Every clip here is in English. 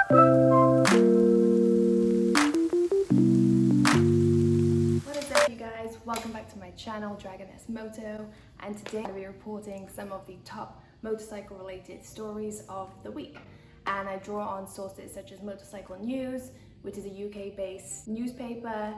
What is up, you guys? Welcome back to my channel, Dragoness Moto, and today I'll be reporting some of the top motorcycle related stories of the week. And I draw on sources such as Motorcycle News, which is a UK based newspaper,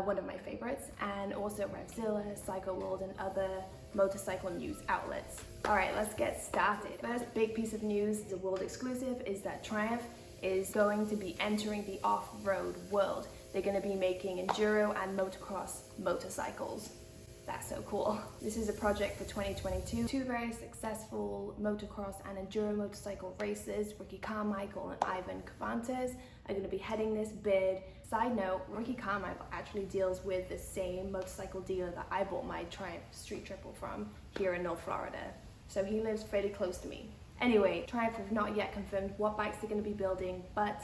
one of my favorites, and also Revzilla, Cycle World, and other motorcycle news outlets. Alright, let's get started. First big piece of news, the world exclusive, is that Triumph is going to be entering the off-road world. They're going to be making enduro and motocross motorcycles. That's so cool. This is a project for 2022. Two very successful motocross and enduro motorcycle racers, Ricky Carmichael and Ivan Cervantes, are going to be heading this bid. Side note, Ricky Carmichael actually deals with the same motorcycle dealer that I bought my Triumph Street Triple from here in North Florida. So he lives fairly close to me. Anyway, Triumph have not yet confirmed what bikes they're going to be building, but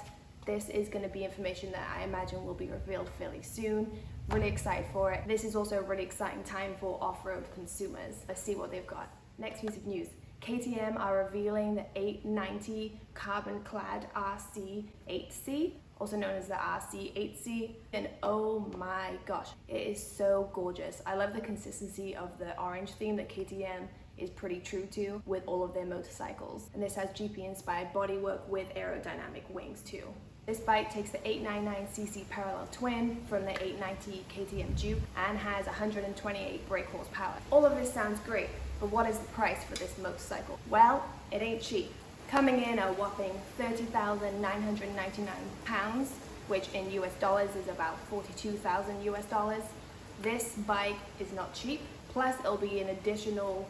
this is going to be information that I imagine will be revealed fairly soon. Really excited for it. This is also a really exciting time for off-road consumers. Let's see what they've got. Next piece of news. KTM are revealing the 890 carbon-clad RC-8C, also known as the RC-8C, and oh my gosh, it is so gorgeous. I love the consistency of the orange theme that KTM is pretty true to with all of their motorcycles. And this has GP-inspired bodywork with aerodynamic wings too. This bike takes the 899cc parallel twin from the 890 KTM Duke and has 128 brake horsepower. All of this sounds great, but what is the price for this motorcycle? Well, it ain't cheap. Coming in a whopping £30,999, which in US dollars is about 42,000 US dollars. This bike is not cheap, plus it'll be an additional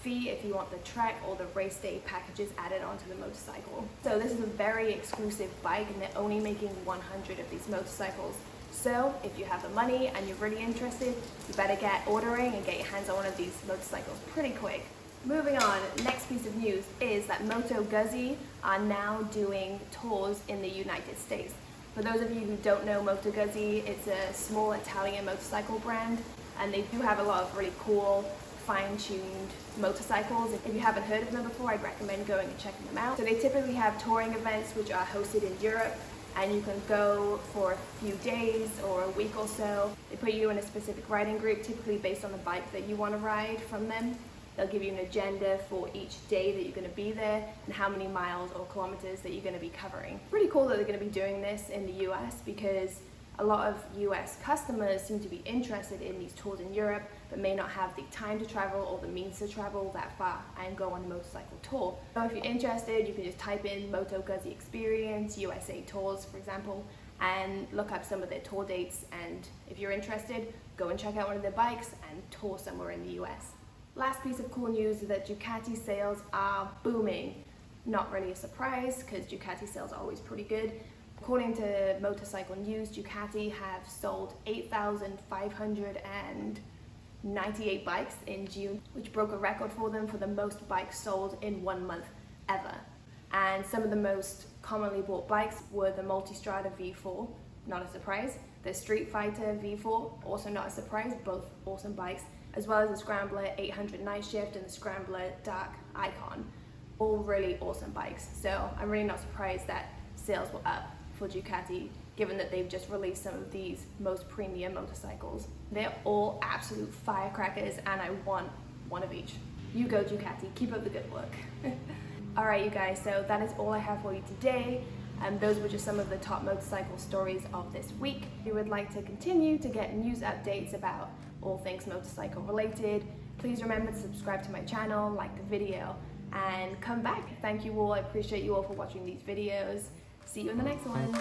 fee if you want the trek or the race day packages added onto the motorcycle. So this is a very exclusive bike and they're only making 100 of these motorcycles. So if you have the money and you're really interested, you better get ordering and get your hands on one of these motorcycles pretty quick. Moving on, next piece of news is that Moto Guzzi are now doing tours in the United States. For those of you who don't know Moto Guzzi, it's a small Italian motorcycle brand and they do have a lot of really cool fine-tuned motorcycles. If you haven't heard of them before, I'd recommend going and checking them out. So they typically have touring events which are hosted in Europe, and you can go for a few days or a week or so. They put you in a specific riding group, typically based on the bike that you want to ride from them. They'll give you an agenda for each day that you're going to be there and how many miles or kilometers that you're going to be covering. Pretty cool that they're going to be doing this in the US because a lot of US customers seem to be interested in these tours in Europe but may not have the time to travel or the means to travel that far and go on a motorcycle tour. So if you're interested, you can just type in Moto Guzzi Experience USA Tours, for example, and look up some of their tour dates, and if you're interested, go and check out one of their bikes and tour somewhere in the US. Last piece of cool news is that Ducati sales are booming. Not really a surprise because Ducati sales are always pretty good. According to Motorcycle News, Ducati have sold 8,598 bikes in June, which broke a record for them for the most bikes sold in 1 month ever. And some of the most commonly bought bikes were the Multistrada V4, not a surprise, the Street Fighter V4, also not a surprise, both awesome bikes, as well as the Scrambler 800 Night Shift and the Scrambler Dark Icon, all really awesome bikes. So I'm really not surprised that sales were up for Ducati, given that they've just released some of these most premium motorcycles. They're all absolute firecrackers and I want one of each. You go Ducati, keep up the good work. Alright you guys, so that is all I have for you today. Those were just some of the top motorcycle stories of this week. If you would like to continue to get news updates about all things motorcycle related, please remember to subscribe to my channel, like the video, and come back. Thank you all, I appreciate you all for watching these videos. See you in the next one.